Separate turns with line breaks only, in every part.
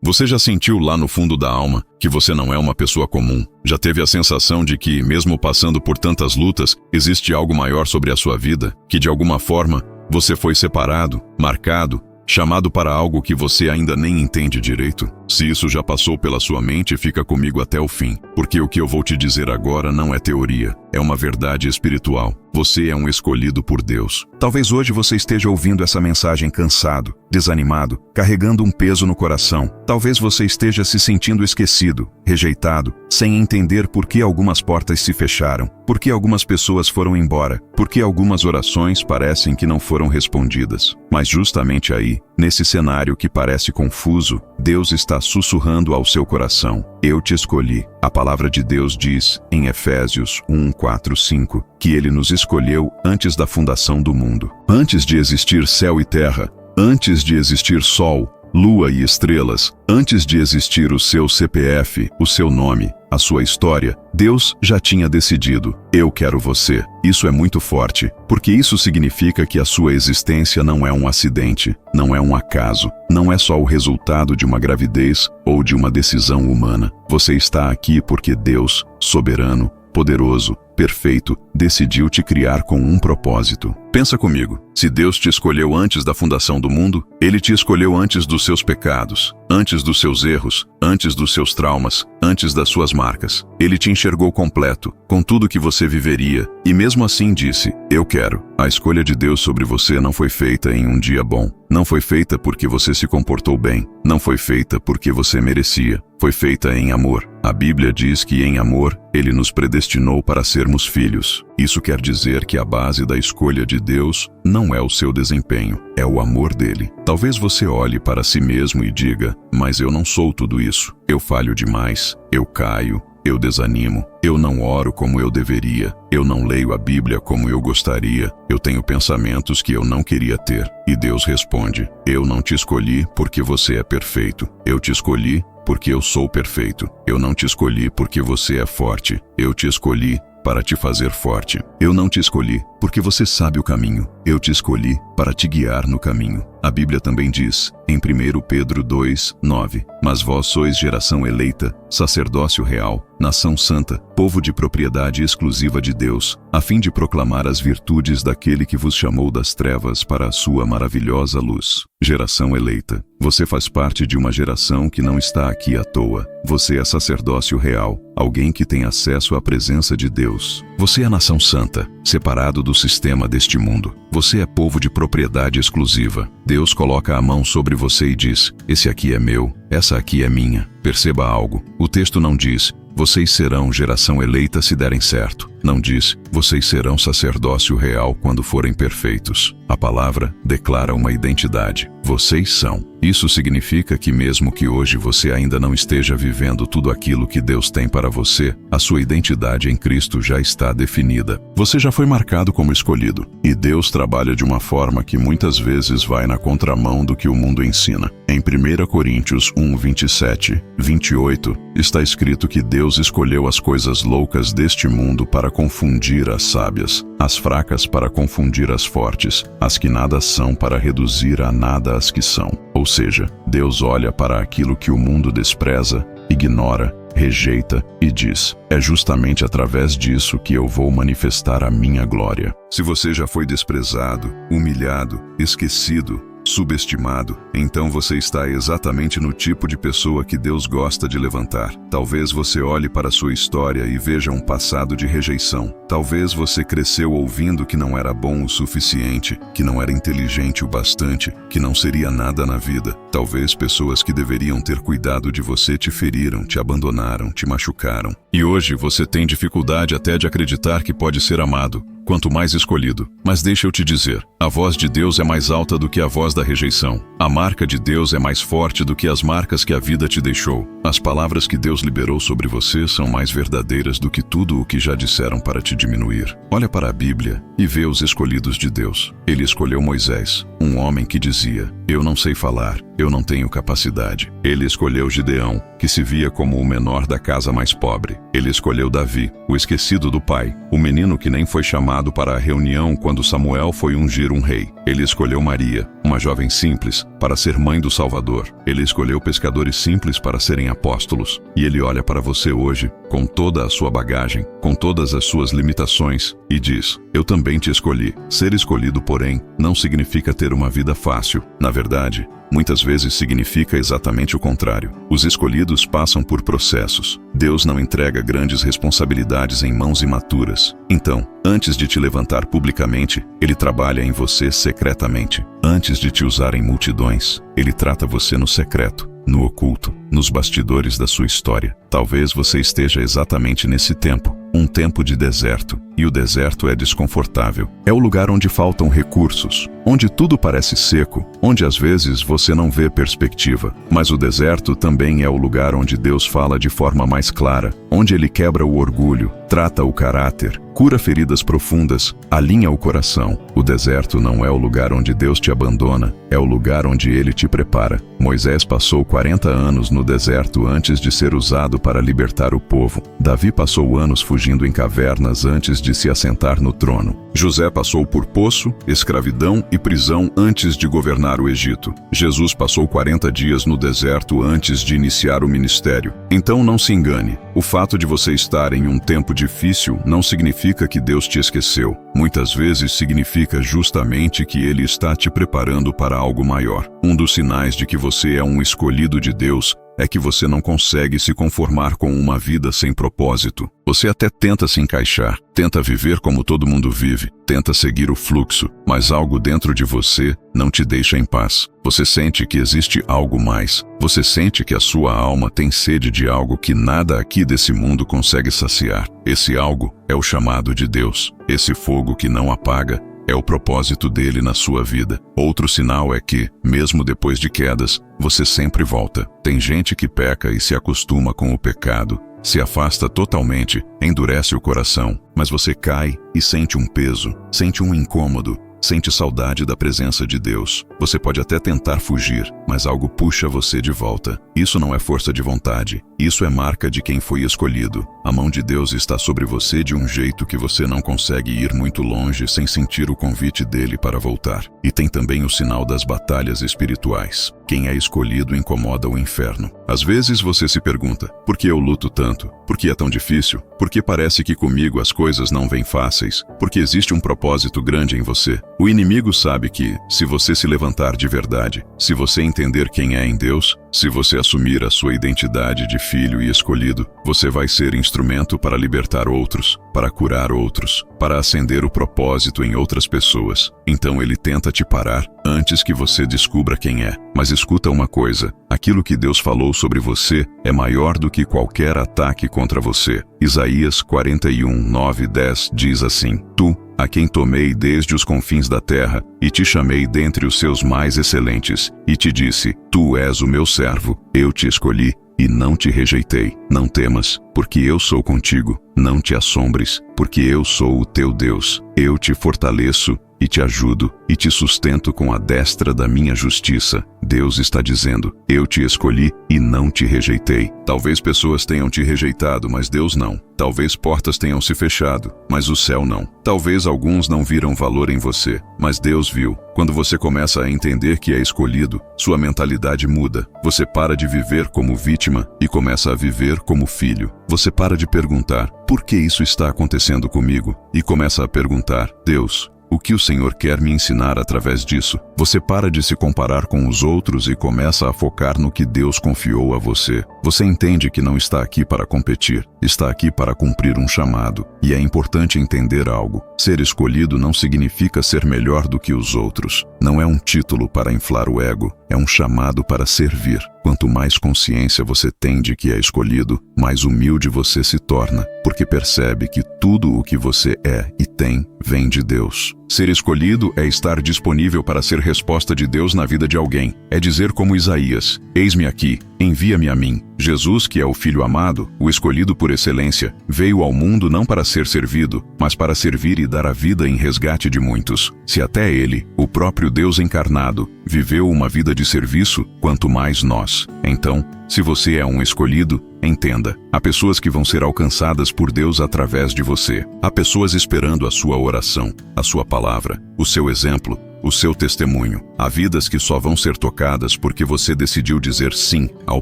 Você já sentiu lá no fundo da alma que você não é uma pessoa comum? Já teve a sensação de que, mesmo passando por tantas lutas, existe algo maior sobre a sua vida? Que de alguma forma você foi separado, marcado, chamado para algo que você ainda nem entende direito? Se isso já passou pela sua mente, fica comigo até o fim, porque o que eu vou te dizer agora não é teoria, é uma verdade espiritual. Você é um escolhido por Deus. Talvez hoje você esteja ouvindo essa mensagem cansado, desanimado, carregando um peso no coração. Talvez você esteja se sentindo esquecido, rejeitado, sem entender por que algumas portas se fecharam, por que algumas pessoas foram embora, por que algumas orações parecem que não foram respondidas. Mas justamente aí, nesse cenário que parece confuso, Deus está sussurrando ao seu coração: eu te escolhi. A palavra de Deus diz, em Efésios 1:4-5, que Ele nos escolheu antes da fundação do mundo. Antes de existir céu e terra, antes de existir sol, lua e estrelas, antes de existir o seu CPF, o seu nome, a sua história, Deus já tinha decidido: eu quero você. Isso é muito forte, porque isso significa que a sua existência não é um acidente, não é um acaso, não é só o resultado de uma gravidez ou de uma decisão humana. Você está aqui porque Deus, soberano, poderoso, perfeito, decidiu te criar com um propósito. Pensa comigo, se Deus te escolheu antes da fundação do mundo, Ele te escolheu antes dos seus pecados, antes dos seus erros, antes dos seus traumas, antes das suas marcas. Ele te enxergou completo, com tudo que você viveria, e mesmo assim disse: eu quero. A escolha de Deus sobre você não foi feita em um dia bom, não foi feita porque você se comportou bem, não foi feita porque você merecia, foi feita em amor. A Bíblia diz que em amor, Ele nos predestinou para sermos filhos. Isso quer dizer que a base da escolha de Deus não é o seu desempenho, é o amor dele. Talvez você olhe para si mesmo e diga: mas eu não sou tudo isso. Eu falho demais, eu caio, eu desanimo, eu não oro como eu deveria, eu não leio a Bíblia como eu gostaria, eu tenho pensamentos que eu não queria ter. E Deus responde: eu não te escolhi porque você é perfeito, eu te escolhi porque eu sou perfeito. Eu não te escolhi porque você é forte, eu te escolhi para te fazer forte. Eu não te escolhi porque você sabe o caminho, eu te escolhi para te guiar no caminho. A Bíblia também diz, em 1 Pedro 2:9, mas vós sois geração eleita, sacerdócio real, nação santa, povo de propriedade exclusiva de Deus, a fim de proclamar as virtudes daquele que vos chamou das trevas para a sua maravilhosa luz. Geração eleita. Você faz parte de uma geração que não está aqui à toa. Você é sacerdócio real, alguém que tem acesso à presença de Deus. Você é nação santa, separado do sistema deste mundo. Você é povo de propriedade exclusiva. Deus coloca a mão sobre você e diz: esse aqui é meu, essa aqui é minha. Perceba algo. O texto não diz: vocês serão geração eleita se derem certo. Não diz: vocês serão sacerdócio real quando forem perfeitos. A palavra declara uma identidade. Vocês são. Isso significa que mesmo que hoje você ainda não esteja vivendo tudo aquilo que Deus tem para você, a sua identidade em Cristo já está definida. Você já foi marcado como escolhido. E Deus trabalha de uma forma que muitas vezes vai na contramão do que o mundo ensina. Em 1 Coríntios 1:27-28, está escrito que Deus escolheu as coisas loucas deste mundo para confundir as sábias, as fracas para confundir as fortes, as que nada são para reduzir a nada as que são. Ou seja, Deus olha para aquilo que o mundo despreza, ignora, rejeita e diz: é justamente através disso que eu vou manifestar a minha glória. Se você já foi desprezado, humilhado, esquecido, subestimado, então você está exatamente no tipo de pessoa que Deus gosta de levantar. Talvez você olhe para sua história e veja um passado de rejeição. Talvez você cresceu ouvindo que não era bom o suficiente, que não era inteligente o bastante, que não seria nada na vida. Talvez pessoas que deveriam ter cuidado de você te feriram, te abandonaram, te machucaram. E hoje você tem dificuldade até de acreditar que pode ser amado, quanto mais escolhido. Mas deixa eu te dizer, a voz de Deus é mais alta do que a voz da rejeição. A marca de Deus é mais forte do que as marcas que a vida te deixou. As palavras que Deus liberou sobre você são mais verdadeiras do que tudo o que já disseram para te diminuir. Olha para a Bíblia e vê os escolhidos de Deus. Ele escolheu Moisés, um homem que dizia: eu não sei falar, eu não tenho capacidade. Ele escolheu Gideão, que se via como o menor da casa mais pobre. Ele escolheu Davi, o esquecido do pai, o menino que nem foi chamado para a reunião quando Samuel foi ungir um rei. Ele escolheu Maria, uma jovem simples, para ser mãe do Salvador. Ele escolheu pescadores simples para serem apóstolos. E ele olha para você hoje, com toda a sua bagagem, com todas as suas limitações, e diz: eu também te escolhi. Ser escolhido, porém, não significa ter uma vida fácil. Na verdade, muitas vezes significa exatamente o contrário. Os escolhidos passam por processos. Deus não entrega grandes responsabilidades em mãos imaturas. Então, antes de te levantar publicamente, Ele trabalha em você secretamente. Antes de te usar em multidões, Ele trata você no secreto, no oculto, nos bastidores da sua história. Talvez você esteja exatamente nesse tempo, um tempo de deserto. E o deserto é desconfortável. É o lugar onde faltam recursos, onde tudo parece seco, onde às vezes você não vê perspectiva. Mas o deserto também é o lugar onde Deus fala de forma mais clara, onde Ele quebra o orgulho, trata o caráter, cura feridas profundas, alinha o coração. O deserto não é o lugar onde Deus te abandona, é o lugar onde Ele te prepara. Moisés passou 40 anos no deserto antes de ser usado para libertar o povo. Davi passou anos fugindo em cavernas antes de se assentar no trono. José passou por poço, escravidão e prisão antes de governar o Egito. Jesus passou 40 dias no deserto antes de iniciar o ministério. Então não se engane, o fato de você estar em um tempo difícil não significa que Deus te esqueceu. Muitas vezes significa justamente que Ele está te preparando para algo maior. Um dos sinais de que você é um escolhido de Deus é que você não consegue se conformar com uma vida sem propósito. Você até tenta se encaixar, tenta viver como todo mundo vive, tenta seguir o fluxo, mas algo dentro de você não te deixa em paz. Você sente que existe algo mais. Você sente que a sua alma tem sede de algo que nada aqui desse mundo consegue saciar. Esse algo é o chamado de Deus. Esse fogo que não apaga é o propósito dele na sua vida. Outro sinal é que, mesmo depois de quedas, você sempre volta. Tem gente que peca e se acostuma com o pecado, se afasta totalmente, endurece o coração, mas você cai e sente um peso, sente um incômodo, sente saudade da presença de Deus. Você pode até tentar fugir, mas algo puxa você de volta. Isso não é força de vontade. Isso é marca de quem foi escolhido. A mão de Deus está sobre você de um jeito que você não consegue ir muito longe sem sentir o convite dele para voltar. E tem também o sinal das batalhas espirituais. Quem é escolhido incomoda o inferno. Às vezes você se pergunta: por que eu luto tanto? Por que é tão difícil? Por que parece que comigo as coisas não vêm fáceis? Porque existe um propósito grande em você. O inimigo sabe que, se você se levantar de verdade, se você entender quem é em Deus, se você assumir a sua identidade de filho e escolhido, você vai ser instrumento para libertar outros, para curar outros, para acender o propósito em outras pessoas. Então ele tenta te parar antes que você descubra quem é. Mas escuta uma coisa: aquilo que Deus falou sobre você é maior do que qualquer ataque contra você. Isaías 41, 9 e 10 diz assim: Tu, a quem tomei desde os confins da terra, e te chamei dentre os seus mais excelentes, e te disse: Tu és o meu servo, eu te escolhi, e não te rejeitei. Não temas, porque eu sou contigo. Não te assombres, porque eu sou o teu Deus. Eu te fortaleço e te ajudo, e te sustento com a destra da minha justiça. Deus está dizendo: eu te escolhi e não te rejeitei. Talvez pessoas tenham te rejeitado, mas Deus não. Talvez portas tenham se fechado, mas o céu não. Talvez alguns não viram valor em você, mas Deus viu. Quando você começa a entender que é escolhido, sua mentalidade muda. Você para de viver como vítima e começa a viver como filho. Você para de perguntar: por que isso está acontecendo comigo? E começa a perguntar: Deus, o que o Senhor quer me ensinar através disso? Você para de se comparar com os outros e começa a focar no que Deus confiou a você. Você entende que não está aqui para competir, está aqui para cumprir um chamado. E é importante entender algo: ser escolhido não significa ser melhor do que os outros. Não é um título para inflar o ego, é um chamado para servir. Quanto mais consciência você tem de que é escolhido, mais humilde você se torna, porque percebe que tudo o que você é e tem vem de Deus. Ser escolhido é estar disponível para ser resposta de Deus na vida de alguém. É dizer como Isaías: eis-me aqui, envia-me a mim. Jesus, que é o Filho amado, o escolhido por excelência, veio ao mundo não para ser servido, mas para servir e dar a vida em resgate de muitos. Se até ele, o próprio Deus encarnado, viveu uma vida de serviço, quanto mais nós. Então, Se você é um escolhido, entenda. Há pessoas que vão ser alcançadas por Deus através de você. Há pessoas esperando a sua oração, a sua palavra, o seu exemplo, o seu testemunho. Há vidas que só vão ser tocadas porque você decidiu dizer sim ao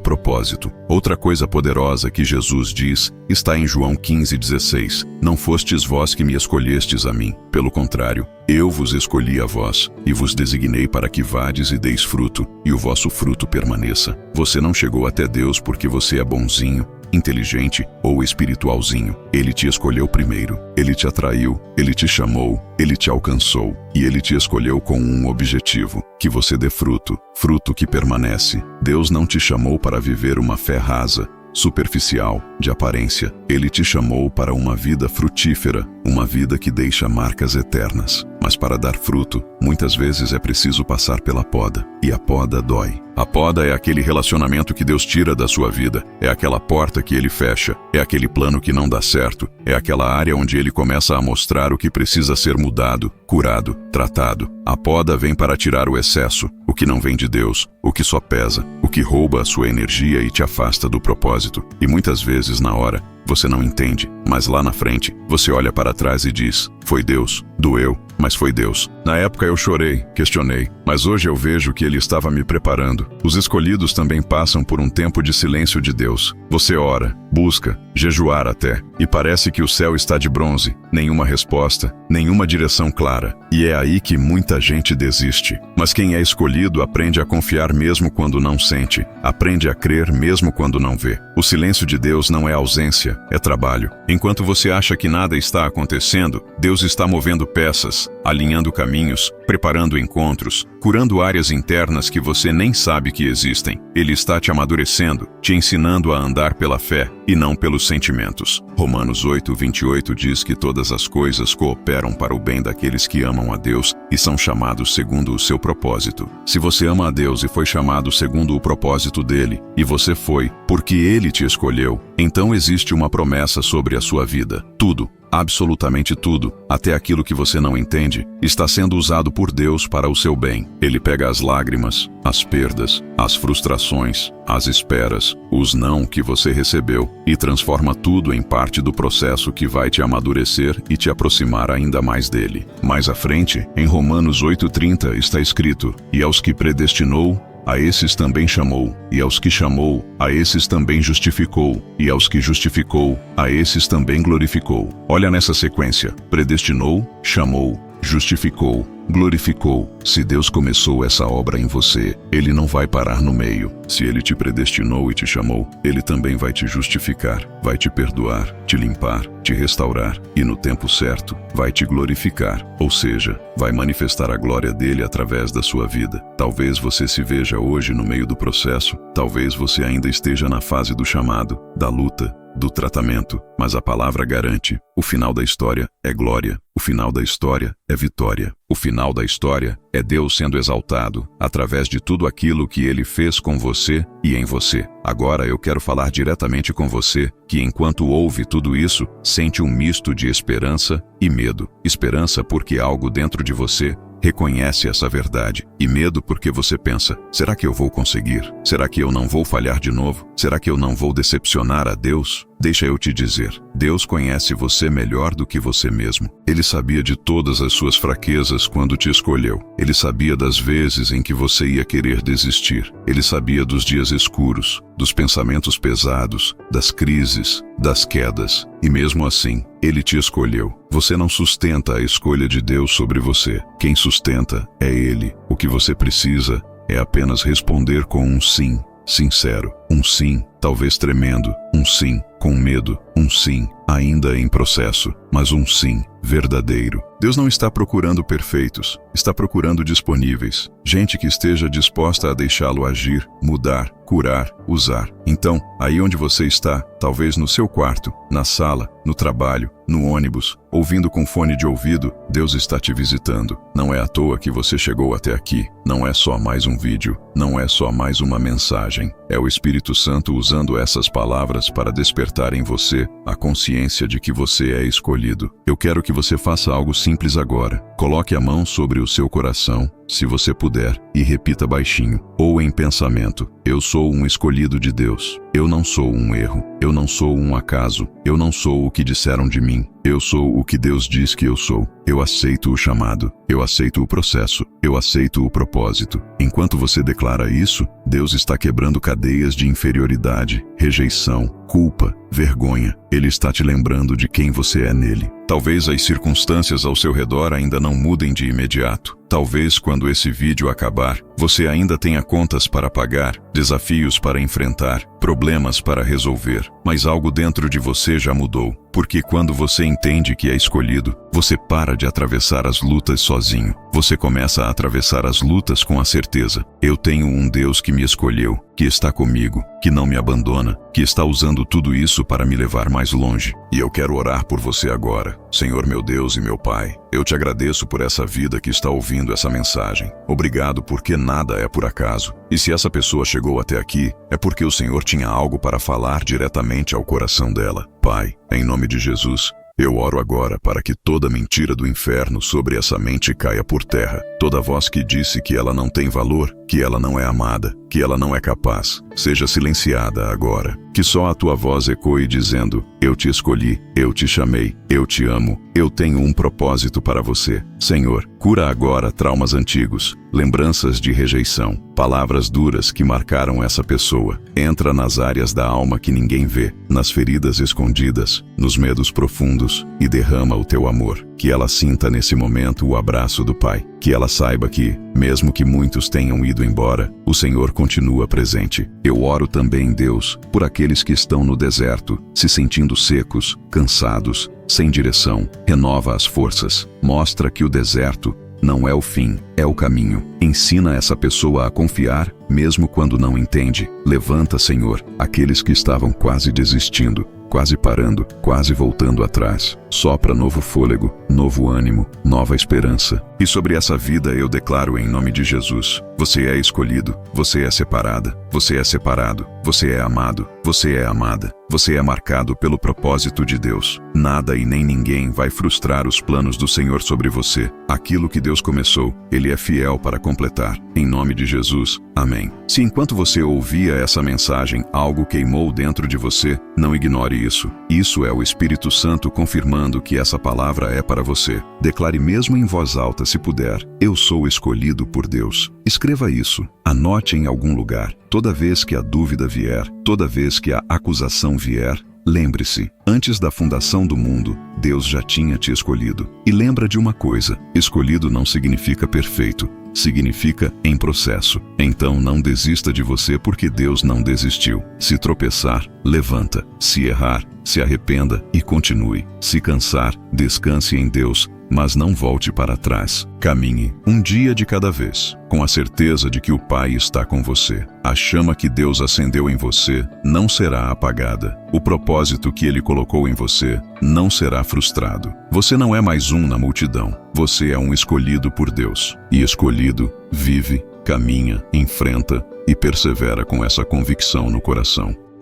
propósito. Outra coisa poderosa que Jesus diz está em João 15,16. Não fostes vós que me escolhestes a mim. Pelo contrário, eu vos escolhi a vós, e vos designei para que vades e deis fruto, e o vosso fruto permaneça. Você não chegou até Deus porque você é bonzinho, inteligente ou espiritualzinho. Ele te escolheu primeiro. Ele te atraiu, ele te chamou, ele te alcançou, e ele te escolheu com um objetivo: que você dê fruto, fruto que permanece. Deus não te chamou para viver uma fé rasa, superficial, de aparência. Ele te chamou para uma vida frutífera, uma vida que deixa marcas eternas. Mas para dar fruto, muitas vezes é preciso passar pela poda, e a poda dói. A poda é aquele relacionamento que Deus tira da sua vida, é aquela porta que Ele fecha, é aquele plano que não dá certo, é aquela área onde Ele começa a mostrar o que precisa ser mudado, curado, tratado. A poda vem para tirar o excesso, o que não vem de Deus, o que só pesa, o que rouba a sua energia e te afasta do propósito. E muitas vezes, na hora, você não entende, mas lá na frente, você olha para trás e diz: foi Deus, doeu, mas foi Deus. Na época eu chorei, questionei, mas hoje eu vejo que Ele estava me preparando. Os escolhidos também passam por um tempo de silêncio de Deus. Você ora, busca, jejuar até, e parece que o céu está de bronze, nenhuma resposta, nenhuma direção clara. E é aí que muita gente desiste. Mas quem é escolhido aprende a confiar mesmo quando não sente, aprende a crer mesmo quando não vê. O silêncio de Deus não é ausência, é trabalho. Enquanto você acha que nada está acontecendo, Deus está movendo peças, alinhando caminhos, preparando encontros, curando áreas internas que você nem sabe que existem. Ele está te amadurecendo, te ensinando a andar pela fé e não pelos sentimentos. Romanos 8:28 diz que todas as coisas cooperam para o bem daqueles que amam a Deus e são chamados segundo o seu propósito. Se você ama a Deus e foi chamado segundo o propósito dele, e você foi, porque ele te escolheu, então existe uma promessa sobre a sua vida. Tudo, absolutamente tudo, até aquilo que você não entende, está sendo usado por Deus para o seu bem. Ele pega as lágrimas, as perdas, as frustrações, as esperas, os não que você recebeu e transforma tudo em parte do processo que vai te amadurecer e te aproximar ainda mais dele. Mais à frente, em Romanos 8:30 está escrito: e aos que predestinou, a esses também chamou, e aos que chamou, a esses também justificou, e aos que justificou, a esses também glorificou. Olha nessa sequência: predestinou, chamou, justificou, glorificou. Se Deus começou essa obra em você, Ele não vai parar no meio. Se Ele te predestinou e te chamou, Ele também vai te justificar, vai te perdoar, te limpar, te restaurar e no tempo certo, vai te glorificar. Ou seja, vai manifestar a glória dele através da sua vida. Talvez você se veja hoje no meio do processo, talvez você ainda esteja na fase do chamado, da luta, do tratamento, mas a palavra garante: o final da história é glória, o final da história é vitória. O final da história é Deus sendo exaltado através de tudo aquilo que Ele fez com você e em você. Agora eu quero falar diretamente com você que, enquanto ouve tudo isso, sente um misto de esperança e medo. Esperança porque algo dentro de você reconhece essa verdade, e medo porque você pensa: será que eu vou conseguir? Será que eu não vou falhar de novo? Será que eu não vou decepcionar a Deus? Deixa eu te dizer, Deus conhece você melhor do que você mesmo. Ele sabia de todas as suas fraquezas quando te escolheu. Ele sabia das vezes em que você ia querer desistir. Ele sabia dos dias escuros, dos pensamentos pesados, das crises, das quedas. E mesmo assim, Ele te escolheu. Você não sustenta a escolha de Deus sobre você. Quem sustenta é Ele. O que você precisa é apenas responder com um sim sincero, um sim, talvez tremendo, um sim com medo, um sim ainda em processo, mas um sim verdadeiro. Deus não está procurando perfeitos, está procurando disponíveis, gente que esteja disposta a deixá-lo agir, mudar, curar, usar. Então, aí onde você está, talvez no seu quarto, na sala, no trabalho, no ônibus, ouvindo com fone de ouvido, Deus está te visitando. Não é à toa que você chegou até aqui. Não é só mais um vídeo, não é só mais uma mensagem. É o Espírito Santo usando essas palavras para despertar em você a consciência de que você é escolhido. Eu quero que você faça algo simples agora. Coloque a mão sobre o seu coração, se você puder, e repita baixinho, ou em pensamento: eu sou um escolhido de Deus. Eu não sou um erro. Eu não sou um acaso. Eu não sou o que disseram de mim. Eu sou o que Deus diz que eu sou. Eu aceito o chamado. Eu aceito o processo. Eu aceito o propósito. Enquanto você declara isso, Deus está quebrando cadeias de inferioridade, rejeição, culpa, vergonha. Ele está te lembrando de quem você é nele. Talvez as circunstâncias ao seu redor ainda não mudem de imediato. Talvez quando esse vídeo acabar, você ainda tenha contas para pagar, desafios para enfrentar, problemas para resolver. Mas algo dentro de você já mudou. Porque quando você entende que é escolhido, você para de atravessar as lutas sozinho. Você começa a atravessar as lutas com a certeza: eu tenho um Deus que me escolheu, que está comigo, que não me abandona, que está usando tudo isso para me levar mais longe. E eu quero orar por você agora. Senhor meu Deus e meu Pai, eu te agradeço por essa vida que está ouvindo essa mensagem. Obrigado porque nada é por acaso. E se essa pessoa chegou até aqui, é porque o Senhor tinha algo para falar diretamente ao coração dela. Pai, em nome de Jesus, eu oro agora para que toda mentira do inferno sobre essa mente caia por terra. Toda voz que disse que ela não tem valor, que ela não é amada, que ela não é capaz, seja silenciada agora. Que só a tua voz ecoe dizendo: eu te escolhi, eu te chamei, eu te amo, eu tenho um propósito para você. Senhor, cura agora traumas antigos, lembranças de rejeição, palavras duras que marcaram essa pessoa. Entra nas áreas da alma que ninguém vê, nas feridas escondidas, nos medos profundos, e derrama o teu amor. Que ela sinta nesse momento o abraço do Pai. Que ela saiba que, mesmo que muitos tenham ido embora, o Senhor continua presente. Eu oro também, Deus, por aqueles que estão no deserto, se sentindo secos, cansados, sem direção. Renova as forças. Mostra que o deserto não é o fim, é o caminho. Ensina essa pessoa a confiar, mesmo quando não entende. Levanta, Senhor, aqueles que estavam quase desistindo, quase parando, quase voltando atrás. Sopra novo fôlego, novo ânimo, nova esperança. E sobre essa vida eu declaro em nome de Jesus: você é escolhido, você é separada, você é separado, você é amado, você é amada, você é marcado pelo propósito de Deus. Nada e nem ninguém vai frustrar os planos do Senhor sobre você. Aquilo que Deus começou, Ele é fiel para completar. Em nome de Jesus, amém. Se enquanto você ouvia essa mensagem, algo queimou dentro de você, não ignore isso. Isso é o Espírito Santo confirmando que essa palavra é para você. Declare mesmo em voz alta, se puder: eu sou escolhido por Deus. Escreva isso. Anote em algum lugar. Toda vez que a dúvida vier, toda vez que a acusação vier, lembre-se: antes da fundação do mundo, Deus já tinha te escolhido. E lembra de uma coisa: escolhido não significa perfeito, significa em processo. Então não desista de você porque Deus não desistiu. Se tropeçar, levanta. Se errar, se arrependa e continue. Se cansar, descanse em Deus, mas não volte para trás. Caminhe um dia de cada vez, com a certeza de que o Pai está com você. A chama que Deus acendeu em você não será apagada. O propósito que Ele colocou em você não será frustrado. Você não é mais um na multidão. Você é um escolhido por Deus. E escolhido, vive, caminha, enfrenta e persevera com essa convicção no coração.